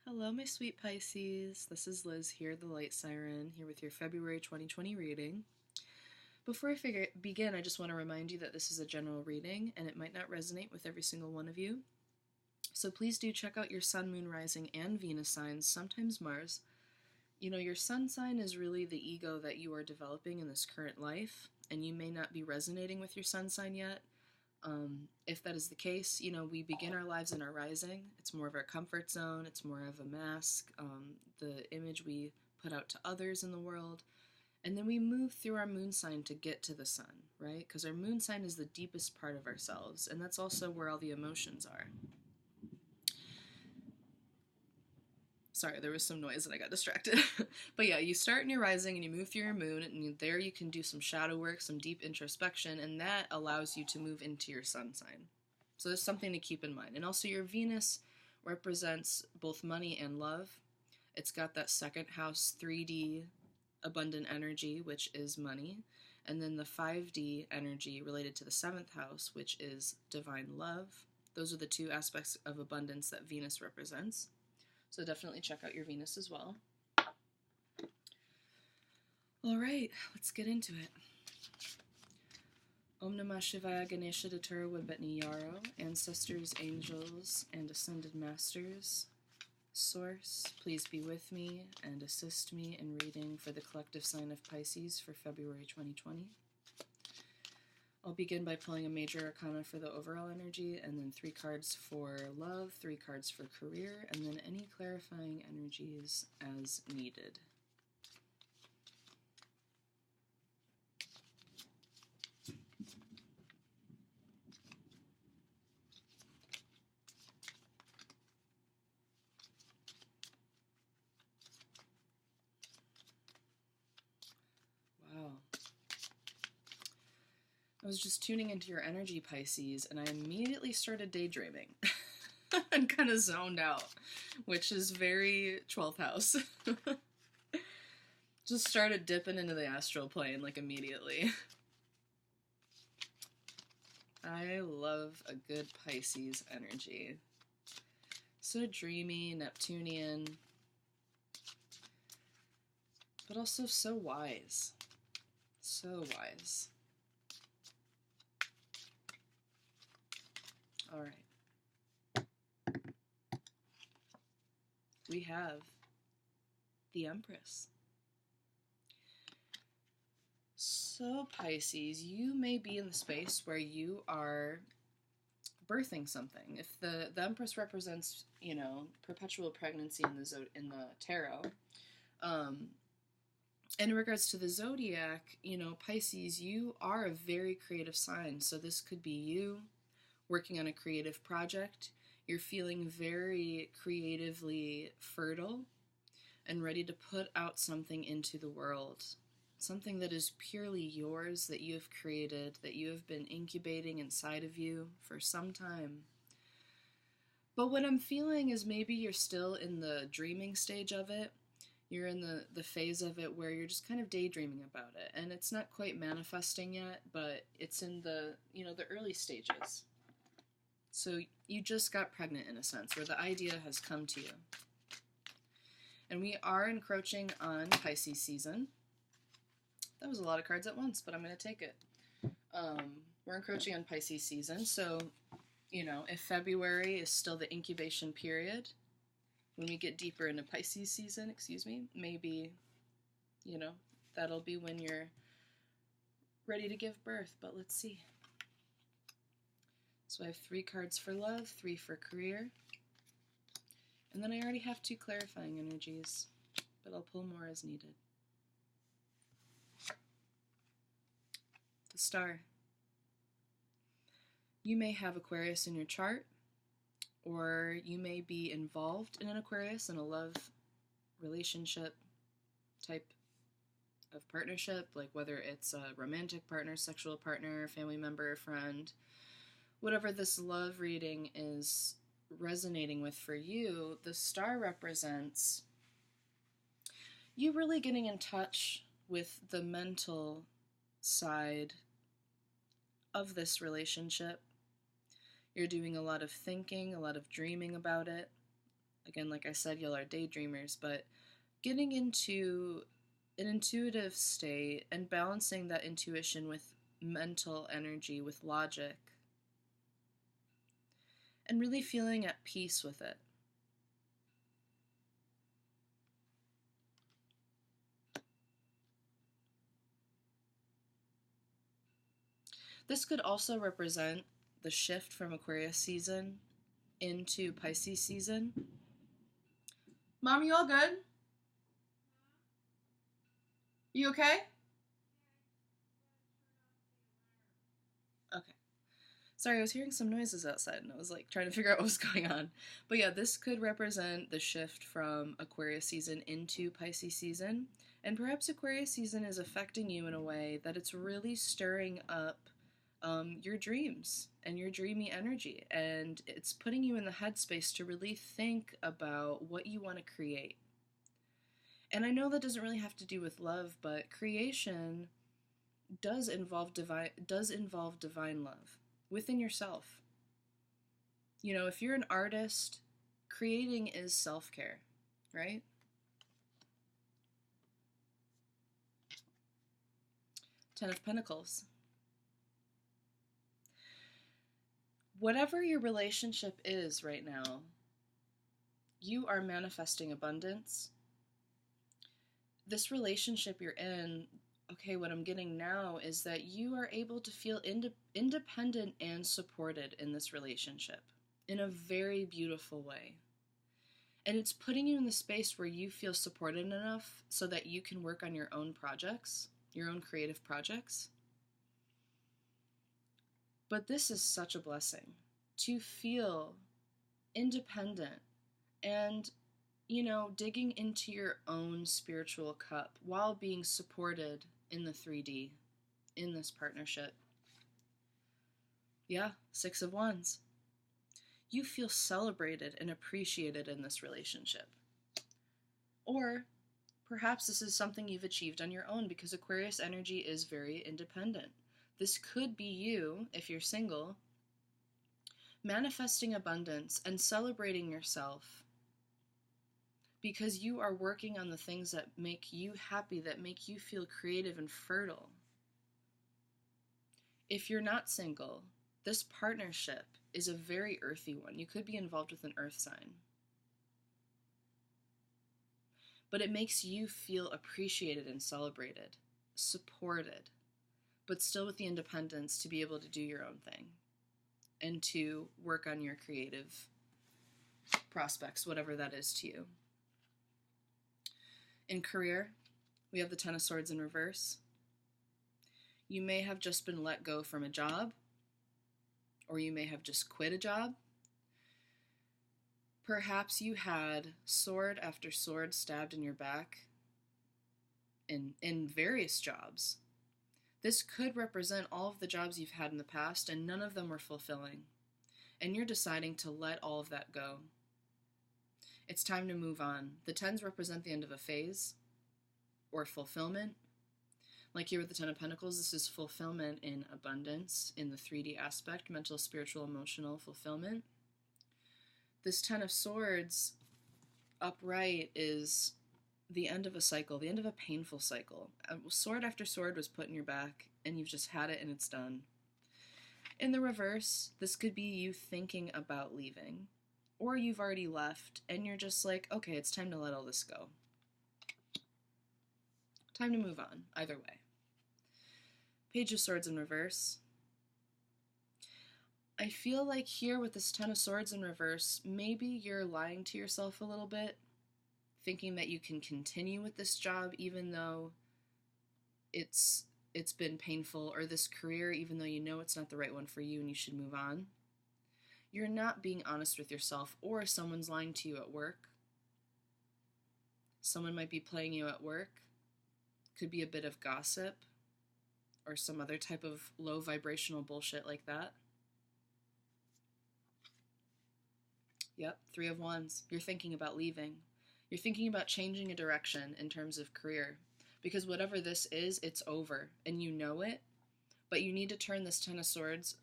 Hello, my sweet Pisces. This is Liz here, the Light Siren, here with your February 2020 reading. Before I begin, I just want to remind you that this is a general reading and it might not resonate with every single one of you. So please do check out your Sun, Moon, Rising, and Venus signs, sometimes Mars. You know, your Sun sign is really the ego that you are developing in this current life, and you may not be resonating with your Sun sign yet. If that is the case, you know, we begin our lives in our rising. It's more of our comfort zone. It's more of a mask, the image we put out to others in the world. And then we move through our moon sign to get to the sun, right? Because our moon sign is the deepest part of ourselves, and that's also where all the emotions are. Sorry, there was some noise and I got distracted. But yeah, you start in your rising and you move through your moon, and there you can do some shadow work, some deep introspection, and that allows you to move into your sun sign. So there's something to keep in mind. And also your Venus represents both money and love. It's got that second house 3D abundant energy, which is money, and then the 5D energy related to the 7th house, which is divine love. Those are the two aspects of abundance that Venus represents. So definitely check out your Venus as well. All right, let's get into it. Om Namah Shivaya Ganesha Datura Wabetni Yaro, ancestors, angels, and ascended masters. Source, please be with me and assist me in reading for the collective sign of Pisces for February 2020. I'll begin by pulling a major arcana for the overall energy, and then 3 cards for love, 3 cards for career, and then any clarifying energies as needed. Wow. I was just tuning into your energy, Pisces, and I immediately started daydreaming and kind of zoned out, which is very 12th house. Just started dipping into the astral plane, like, immediately. I love a good Pisces energy. So dreamy, Neptunian, but also so wise. So wise. All right. We have the Empress. So Pisces, you may be in the space where you are birthing something. If the Empress represents, you know, perpetual pregnancy in the tarot, in regards to the zodiac, you know, Pisces, you are a very creative sign. So this could be you working on a creative project. You're feeling very creatively fertile and ready to put out something into the world. Something that is purely yours, that you have created, that you have been incubating inside of you for some time. But what I'm feeling is maybe you're still in the dreaming stage of it. You're in the phase of it where you're just kind of daydreaming about it. And it's not quite manifesting yet, but it's in the, you know, the early stages. So you just got pregnant in a sense, where the idea has come to you. And we are encroaching on Pisces season. That was a lot of cards at once, but I'm going to take it. We're encroaching on Pisces season, so, you know, if February is still the incubation period, when we get deeper into Pisces season, maybe, you know, that'll be when you're ready to give birth, but let's see. So I have 3 cards for love, 3 for career, and then I already have 2 clarifying energies, but I'll pull more as needed. The Star. You may have Aquarius in your chart, or you may be involved in an Aquarius in a love relationship type of partnership, like whether it's a romantic partner, sexual partner, family member, friend. Whatever this love reading is resonating with for you, the Star represents you really getting in touch with the mental side of this relationship. You're doing a lot of thinking, a lot of dreaming about it, Again, like I said, y'all are daydreamers, but getting into an intuitive state and balancing that intuition with mental energy, with logic, and really feeling at peace with it. This could also represent the shift from Aquarius season into Pisces season. Mom, you all good? You okay? Okay. Sorry, I was hearing some noises outside and I was like trying to figure out what was going on. But yeah, this could represent the shift from Aquarius season into Pisces season. And perhaps Aquarius season is affecting you in a way that it's really stirring up your dreams and your dreamy energy. And it's putting you in the headspace to really think about what you want to create. And I know that doesn't really have to do with love, but creation does involve divine love within yourself. You know, if you're an artist, creating is self-care, right? Ten of Pentacles. Whatever your relationship is right now, you are manifesting abundance. This relationship you're in, okay, what I'm getting now is that you are able to feel independent and supported in this relationship in a very beautiful way. And it's putting you in the space where you feel supported enough so that you can work on your own projects, your own creative projects. But this is such a blessing to feel independent and, you know, digging into your own spiritual cup while being supported in the 3D, in this partnership. Yeah, Six of Wands. You feel celebrated and appreciated in this relationship. Or perhaps this is something you've achieved on your own because Aquarius energy is very independent. This could be you, if you're single, manifesting abundance and celebrating yourself because you are working on the things that make you happy, that make you feel creative and fertile. If you're not single, this partnership is a very earthy one. You could be involved with an earth sign. But it makes you feel appreciated and celebrated, supported, but still with the independence to be able to do your own thing and to work on your creative prospects, whatever that is to you. In career, we have the Ten of Swords in reverse. You may have just been let go from a job, or you may have just quit a job. Perhaps you had sword after sword stabbed in your back in various jobs. This could represent all of the jobs you've had in the past, and none of them were fulfilling. And you're deciding to let all of that go. It's time to move on. The tens represent the end of a phase or fulfillment. Like here with the Ten of Pentacles, this is fulfillment in abundance in the 3D aspect, mental, spiritual, emotional fulfillment. This Ten of Swords upright is the end of a cycle, the end of a painful cycle. Sword after sword was put in your back, and you've just had it and it's done. In the reverse, this could be you thinking about leaving, or you've already left, and you're just like, okay, it's time to let all this go. Time to move on, either way. Page of Swords in reverse. I feel like here with this Ten of Swords in reverse, maybe you're lying to yourself a little bit, thinking that you can continue with this job even though it's been painful, or this career even though you know it's not the right one for you and you should move on. You're not being honest with yourself, or someone's lying to you at work. Someone might be playing you at work. Could be a bit of gossip or some other type of low vibrational bullshit like that. Yep, Three of Wands. You're thinking about leaving. You're thinking about changing a direction in terms of career. Because whatever this is, it's over. And you know it. But you need to turn this Ten of Swords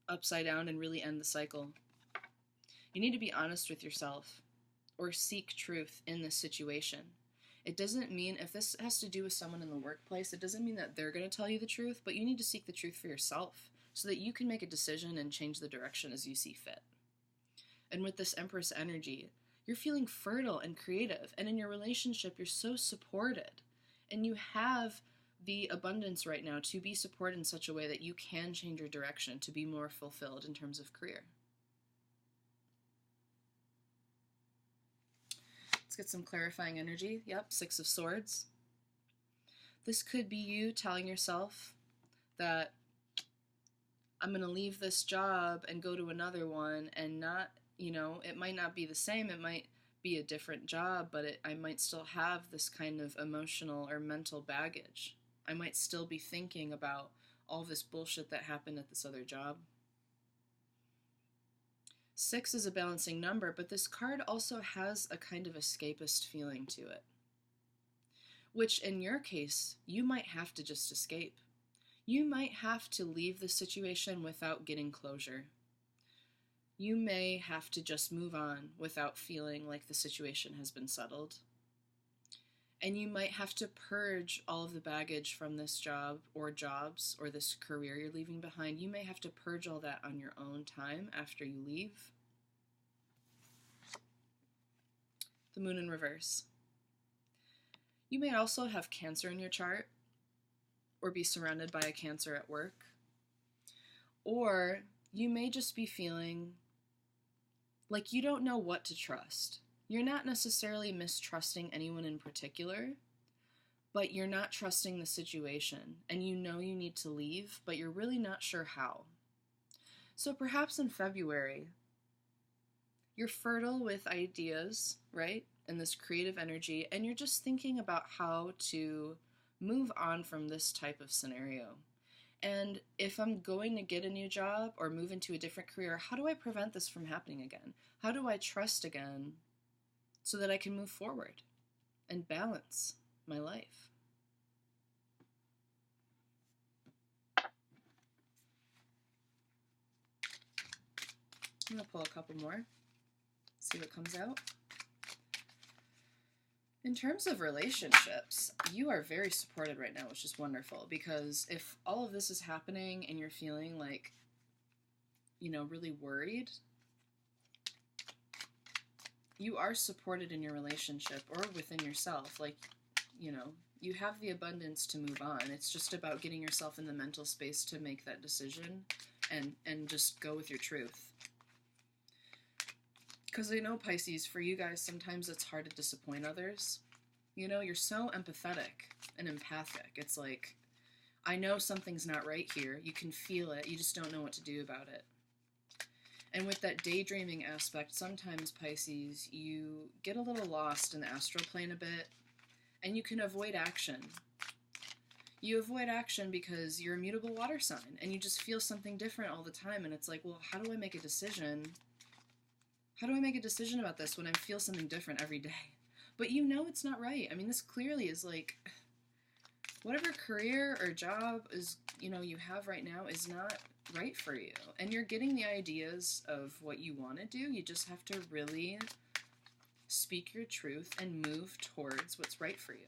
upside down and really end the cycle. You need to be honest with yourself or seek truth in this situation. It doesn't mean, if this has to do with someone in the workplace, it doesn't mean that they're going to tell you the truth, but you need to seek the truth for yourself so that you can make a decision and change the direction as you see fit. And with this Empress energy, you're feeling fertile and creative, and in your relationship, you're so supported, and you have the abundance right now to be supported in such a way that you can change your direction to be more fulfilled in terms of career. Let's get some clarifying energy. Yep, Six of Swords. This could be you telling yourself that I'm going to leave this job and go to another one, and not, it might not be the same. It might be a different job, but I might still have this kind of emotional or mental baggage. I might still be thinking about all this bullshit that happened at this other job. 6 is a balancing number, but this card also has a kind of escapist feeling to it, which in your case, you might have to just escape. You might have to leave the situation without getting closure. You may have to just move on without feeling like the situation has been settled. And you might have to purge all of the baggage from this job or jobs or this career you're leaving behind. You may have to purge all that on your own time after you leave. The Moon in reverse. You may also have Cancer in your chart or be surrounded by a Cancer at work. Or you may just be feeling like you don't know what to trust. You're not necessarily mistrusting anyone in particular, but you're not trusting the situation, and you know you need to leave, but you're really not sure how. So perhaps in February, you're fertile with ideas, right? And this creative energy, and you're just thinking about how to move on from this type of scenario. And if I'm going to get a new job or move into a different career, how do I prevent this from happening again? How do I trust again so that I can move forward and balance my life? I'm going to pull a couple more, see what comes out. In terms of relationships, you are very supported right now, which is wonderful, because if all of this is happening and you're feeling like, really worried, you are supported in your relationship or within yourself. Like, you have the abundance to move on. It's just about getting yourself in the mental space to make that decision and just go with your truth. Because I know, Pisces, for you guys, sometimes it's hard to disappoint others. You're so empathetic and empathic. It's like, I know something's not right here. You can feel it. You just don't know what to do about it. And with that daydreaming aspect, sometimes, Pisces, you get a little lost in the astral plane a bit, and you can avoid action. You avoid action because you're a mutable water sign, and you just feel something different all the time, and it's like, well, how do I make a decision? How do I make a decision about this when I feel something different every day? But it's not right. I mean, this clearly is like, whatever career or job is, you have right now is not right for you. And you're getting the ideas of what you want to do. You just have to really speak your truth and move towards what's right for you.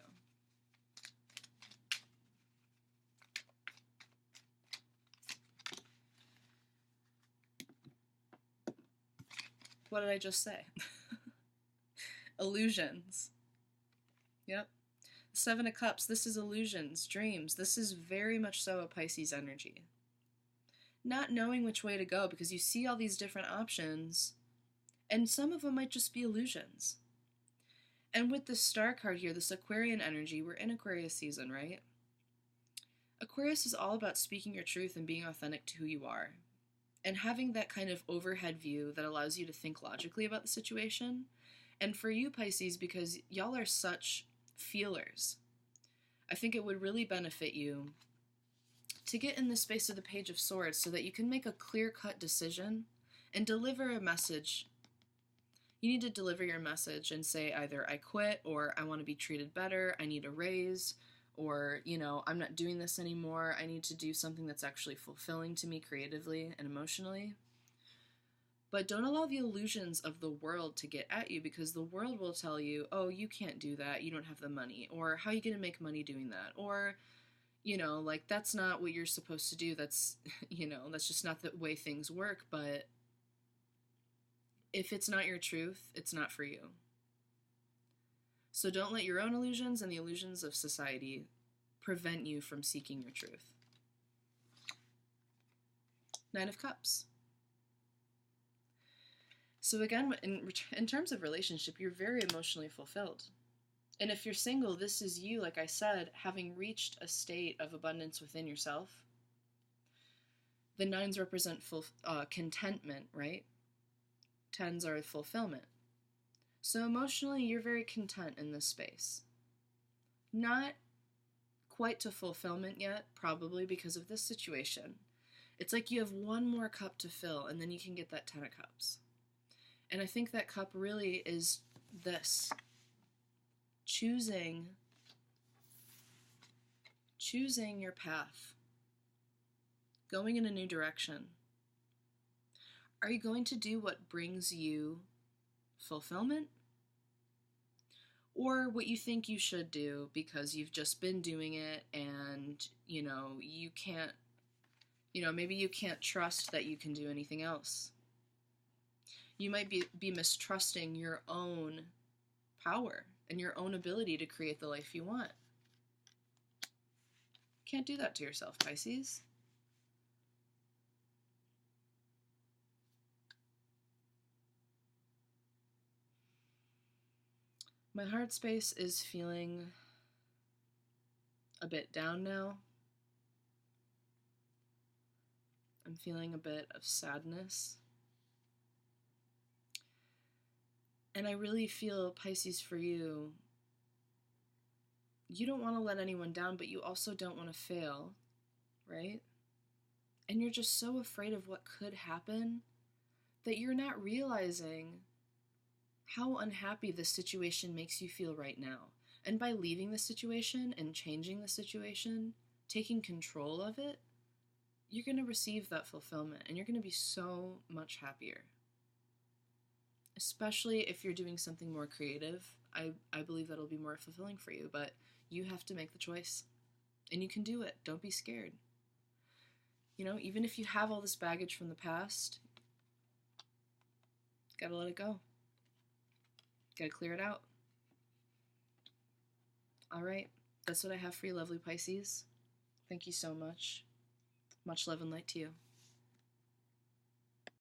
What did I just say? Illusions. Yep. 7 of Cups, this is illusions, dreams. This is very much so a Pisces energy. Not knowing which way to go because you see all these different options, and some of them might just be illusions. And with the Star card here, this Aquarian energy, we're in Aquarius season, right? Aquarius is all about speaking your truth and being authentic to who you are, and having that kind of overhead view that allows you to think logically about the situation. And for you, Pisces, because y'all are such feelers, I think it would really benefit you to get in the space of the Page of Swords so that you can make a clear-cut decision and deliver a message. You need to deliver your message and say either I quit, or I want to be treated better, I need a raise, or, I'm not doing this anymore, I need to do something that's actually fulfilling to me creatively and emotionally. But don't allow the illusions of the world to get at you, because the world will tell you, oh, you can't do that, you don't have the money, or how are you going to make money doing that, or, like, that's not what you're supposed to do, that's, that's just not the way things work. But if it's not your truth, it's not for you. So don't let your own illusions and the illusions of society prevent you from seeking your truth. Nine of Cups. So again, in terms of relationship, you're very emotionally fulfilled. And if you're single, this is you, like I said, having reached a state of abundance within yourself. The nines represent contentment, right? Tens are fulfillment. So emotionally, you're very content in this space. Not quite to fulfillment yet, probably because of this situation. It's like you have one more cup to fill, and then you can get that 10 of Cups. And I think that cup really is this. Choosing your path. Going in a new direction. Are you going to do what brings you fulfillment? Or what you think you should do because you've just been doing it and, you can't, maybe you can't trust that you can do anything else. You might be mistrusting your own power and your own ability to create the life you want. Can't do that to yourself, Pisces. My heart space is feeling a bit down now. I'm feeling a bit of sadness. And I really feel, Pisces, for you, you don't want to let anyone down, but you also don't want to fail, right? And you're just so afraid of what could happen that you're not realizing how unhappy this situation makes you feel right now. And by leaving the situation and changing the situation, taking control of it, you're going to receive that fulfillment and you're going to be so much happier. Especially if you're doing something more creative. I believe that'll be more fulfilling for you, but you have to make the choice. And you can do it. Don't be scared. Even if you have all this baggage from the past, gotta let it go. Gotta clear it out. All right. That's what I have for you, lovely Pisces. Thank you so much. Much love and light to you.